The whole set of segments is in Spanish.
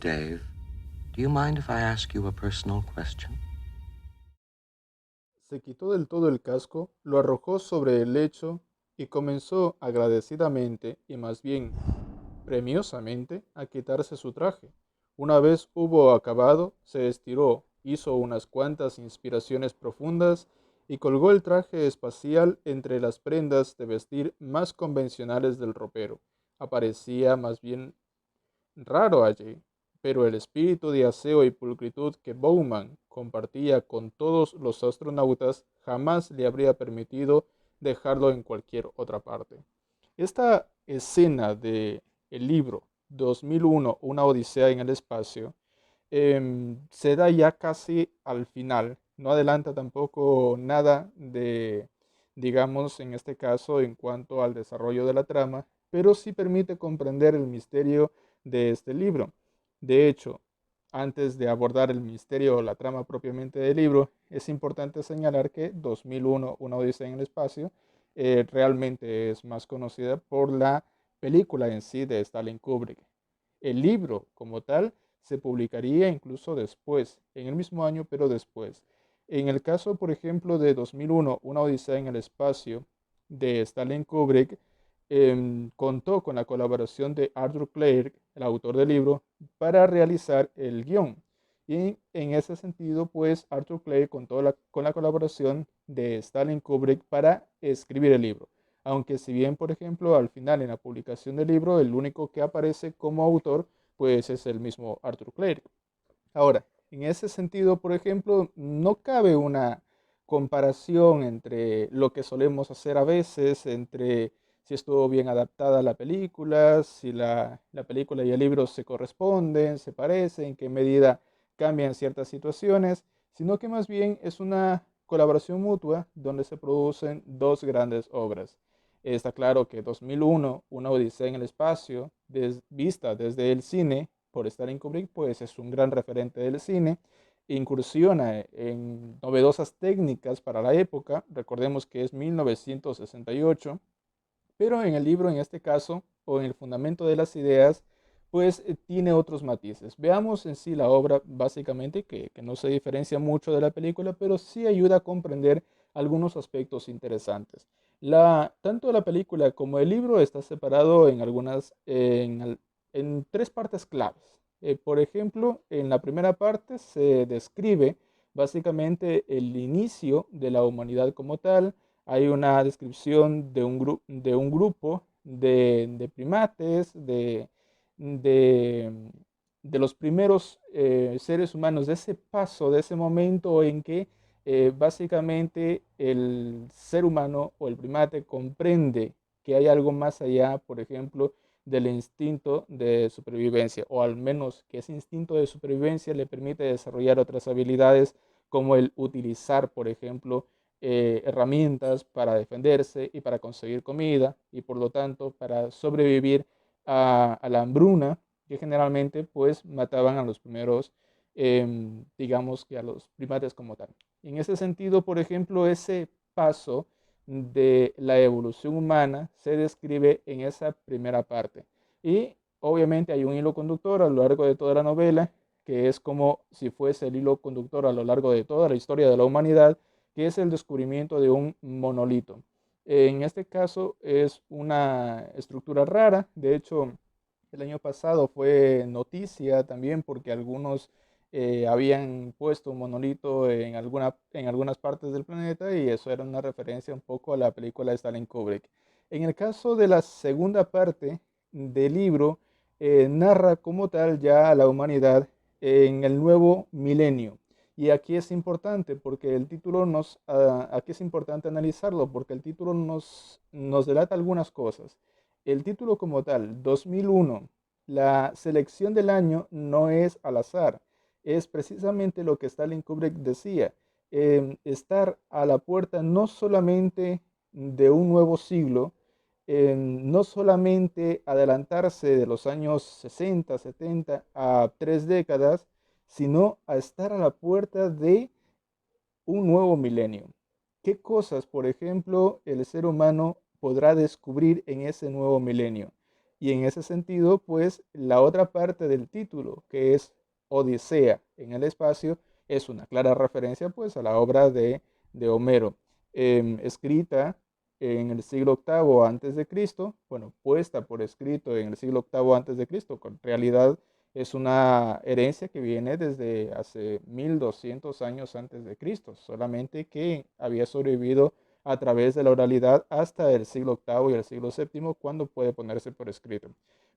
Dave, do you mind if I ask you a personal question? Se quitó del todo el casco, lo arrojó sobre el lecho y comenzó agradecidamente y más bien premiosamente a quitarse su traje. Una vez hubo acabado, se estiró, hizo unas cuantas inspiraciones profundas y colgó el traje espacial entre las prendas de vestir más convencionales del ropero. Aparecía más bien raro allí, pero el espíritu de aseo y pulcritud que Bowman compartía con todos los astronautas jamás le habría permitido dejarlo en cualquier otra parte. Esta escena de el libro 2001, Una Odisea en el Espacio, se da ya casi al final. No adelanta tampoco nada de, digamos, en este caso, en cuanto al desarrollo de la trama, pero sí permite comprender el misterio de este libro. De hecho, antes de abordar el misterio o la trama propiamente del libro, es importante señalar que 2001, Una Odisea en el Espacio, realmente es más conocida por la película en sí de Stanley Kubrick. El libro como tal se publicaría incluso después, en el mismo año, pero después. En el caso, por ejemplo, de 2001, Una Odisea en el Espacio, de Stanley Kubrick, contó con la colaboración de Arthur Clarke, el autor del libro, para realizar el guión. Y en ese sentido, pues Arthur Clarke contó con la colaboración de Stanley Kubrick para escribir el libro. Aunque si bien, por ejemplo, al final en la publicación del libro, el único que aparece como autor, pues es el mismo Arthur Clarke. Ahora, en ese sentido, por ejemplo, no cabe una comparación entre lo que solemos hacer a veces, entre si estuvo bien adaptada la película, si la película y el libro se corresponden, se parecen, en qué medida cambian ciertas situaciones, sino que más bien es una colaboración mutua donde se producen dos grandes obras. Está claro que 2001, Una Odisea en el Espacio, vista desde el cine, por Stanley Kubrick, pues es un gran referente del cine, incursiona en novedosas técnicas para la época, recordemos que es 1968, pero en el libro, en este caso, o en el fundamento de las ideas, pues tiene otros matices. Veamos en sí la obra, básicamente, que no se diferencia mucho de la película, pero sí ayuda a comprender algunos aspectos interesantes. Tanto la película como el libro está separado en en tres partes claves. Por ejemplo, en la primera parte se describe básicamente el inicio de la humanidad como tal. Hay una descripción de un grupo de primates, de, de los primeros seres humanos, de ese paso, de ese momento en que básicamente el ser humano o el primate comprende que hay algo más allá, por ejemplo, del instinto de supervivencia, o al menos que ese instinto de supervivencia le permite desarrollar otras habilidades como el utilizar, por ejemplo, herramientas para defenderse y para conseguir comida y por lo tanto para sobrevivir a la hambruna que generalmente pues mataban a los primeros, digamos que a los primates como tal. En ese sentido, por ejemplo, ese paso de la evolución humana se describe en esa primera parte. Y obviamente hay un hilo conductor a lo largo de toda la novela, que es como si fuese el hilo conductor a lo largo de toda la historia de la humanidad, que es el descubrimiento de un monolito. En este caso es una estructura rara, de hecho el año pasado fue noticia también porque algunos habían puesto un monolito en algunas partes del planeta y eso era una referencia un poco a la película de Stanley Kubrick. En el caso de la segunda parte del libro, narra como tal ya a la humanidad en el nuevo milenio. Y aquí es importante porque el título aquí es importante analizarlo porque el título nos delata algunas cosas. El título como tal, 2001, la selección del año no es al azar, es precisamente lo que Stalin Kubrick decía, estar a la puerta no solamente de un nuevo siglo, no solamente adelantarse de los años 60, 70 a 3 décadas, sino a estar a la puerta de un nuevo milenio. ¿Qué cosas, por ejemplo, el ser humano podrá descubrir en ese nuevo milenio? Y en ese sentido, pues la otra parte del título, que es Odisea en el espacio, es una clara referencia pues a la obra de Homero, escrita en el siglo octavo antes de Cristo, bueno, puesta por escrito en el siglo octavo antes de Cristo, con realidad es una herencia que viene desde hace 1200 años antes de Cristo, solamente que había sobrevivido a través de la oralidad hasta el siglo octavo y el siglo séptimo, cuando puede ponerse por escrito.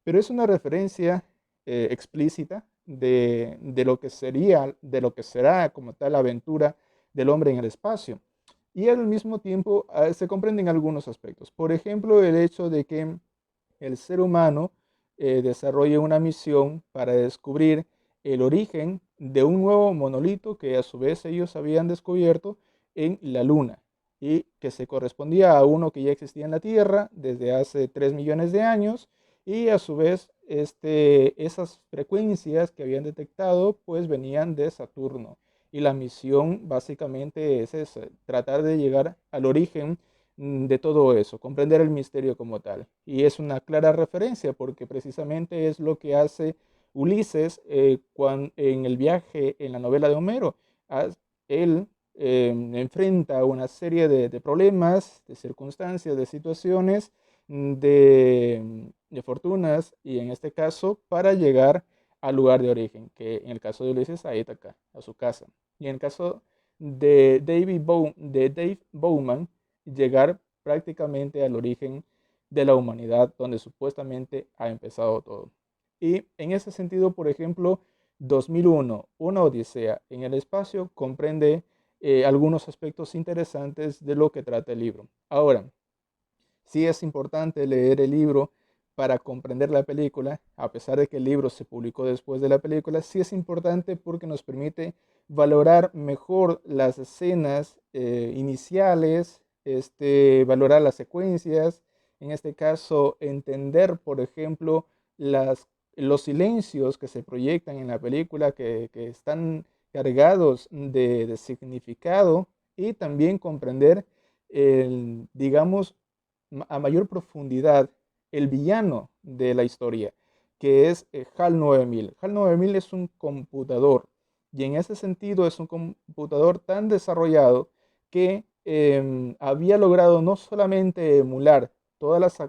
Pero es una referencia explícita de lo que sería, de lo que será como tal la aventura del hombre en el espacio. Y al mismo tiempo se comprenden algunos aspectos. Por ejemplo, el hecho de que el ser humano desarrolle una misión para descubrir el origen de un nuevo monolito que a su vez ellos habían descubierto en la Luna y que se correspondía a uno que ya existía en la Tierra desde hace 3 millones de años, y a su vez esas frecuencias que habían detectado pues venían de Saturno, y la misión básicamente es esa, tratar de llegar al origen de todo eso, comprender el misterio como tal. Y es una clara referencia porque precisamente es lo que hace Ulises en el viaje en la novela de Homero. Él enfrenta una serie de problemas, de circunstancias, de situaciones, de fortunas, y en este caso para llegar al lugar de origen, que en el caso de Ulises a Ítaca, a su casa. Y en el caso de Dave Bowman, llegar prácticamente al origen de la humanidad, donde supuestamente ha empezado todo. Y en ese sentido, por ejemplo, 2001, una odisea en el espacio, comprende algunos aspectos interesantes de lo que trata el libro. Ahora, sí es importante leer el libro para comprender la película, a pesar de que el libro se publicó después de la película. Sí es importante porque nos permite valorar mejor las escenas iniciales, valorar las secuencias, en este caso entender, por ejemplo, los silencios que se proyectan en la película, que están cargados de significado, y también comprender digamos, a mayor profundidad el villano de la historia, que es HAL 9000. HAL 9000 es un computador, y en ese sentido es un computador tan desarrollado que había logrado no solamente emular todas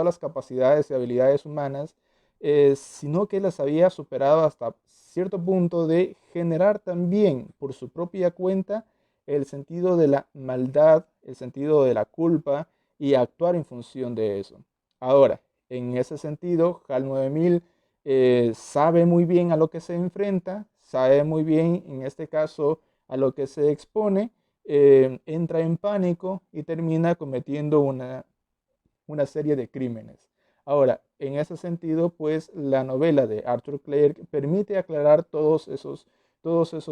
las capacidades y habilidades humanas, sino que las había superado hasta cierto punto de generar también por su propia cuenta el sentido de la maldad, el sentido de la culpa, y actuar en función de eso. Ahora, en ese sentido, HAL 9000 sabe muy bien a lo que se enfrenta, sabe muy bien, en este caso, a lo que se expone, entra en pánico y termina cometiendo una serie de crímenes. Ahora, en ese sentido, pues la novela de Arthur Clarke permite aclarar todos esos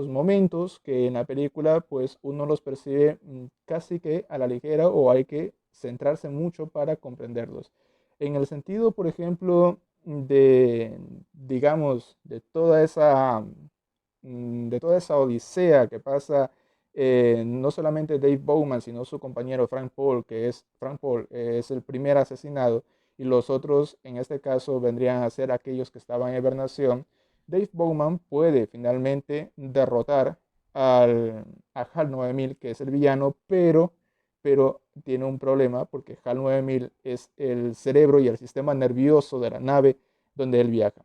momentos que en la película pues uno los percibe casi que a la ligera, o hay que centrarse mucho para comprenderlos. En el sentido, por ejemplo, digamos, de toda esa odisea que pasa no solamente Dave Bowman, sino su compañero Frank Paul, es el primer asesinado, y los otros en este caso vendrían a ser aquellos que estaban en hibernación. Dave Bowman puede finalmente derrotar a HAL 9000, que es el villano, pero tiene un problema porque HAL 9000 es el cerebro y el sistema nervioso de la nave donde él viaja.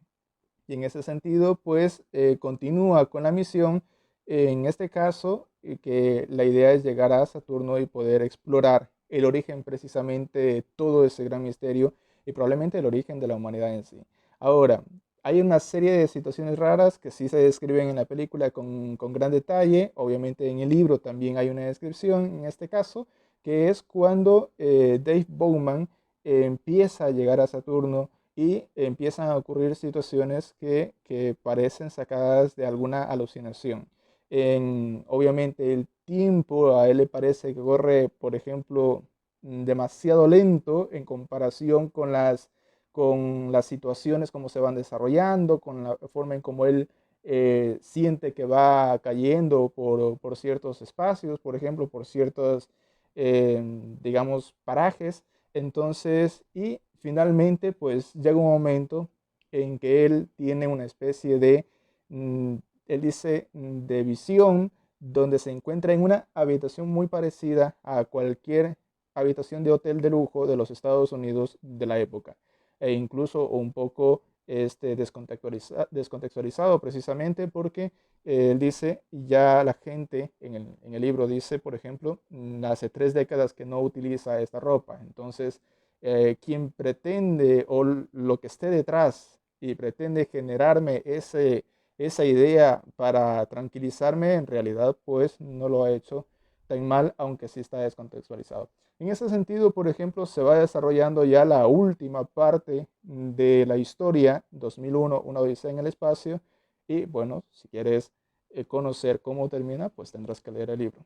Y en ese sentido, pues continúa con la misión, en este caso, que la idea es llegar a Saturno y poder explorar el origen precisamente de todo ese gran misterio, y probablemente el origen de la humanidad en sí. Ahora, hay una serie de situaciones raras que sí se describen en la película con gran detalle. Obviamente en el libro también hay una descripción en este caso, que es cuando Dave Bowman empieza a llegar a Saturno y empiezan a ocurrir situaciones que parecen sacadas de alguna alucinación. Obviamente el tiempo a él le parece que corre, por ejemplo, demasiado lento en comparación con las situaciones como se van desarrollando, con la forma en cómo él siente que va cayendo por ciertos espacios, por ejemplo, por ciertos, digamos, parajes. Entonces, y finalmente pues llega un momento en que él tiene una especie de, él dice, de visión, donde se encuentra en una habitación muy parecida a cualquier habitación de hotel de lujo de los Estados Unidos de la época, e incluso un poco descontextualizado precisamente porque él dice, ya la gente en el libro dice, por ejemplo, hace 3 décadas que no utiliza esta ropa. Entonces, quien pretende o lo que esté detrás y pretende generarme esa idea para tranquilizarme, en realidad pues no lo ha hecho tan mal, aunque sí está descontextualizado. En ese sentido, por ejemplo, se va desarrollando ya la última parte de la historia, 2001, una odisea en el espacio, y bueno, si quieres conocer cómo termina, pues tendrás que leer el libro.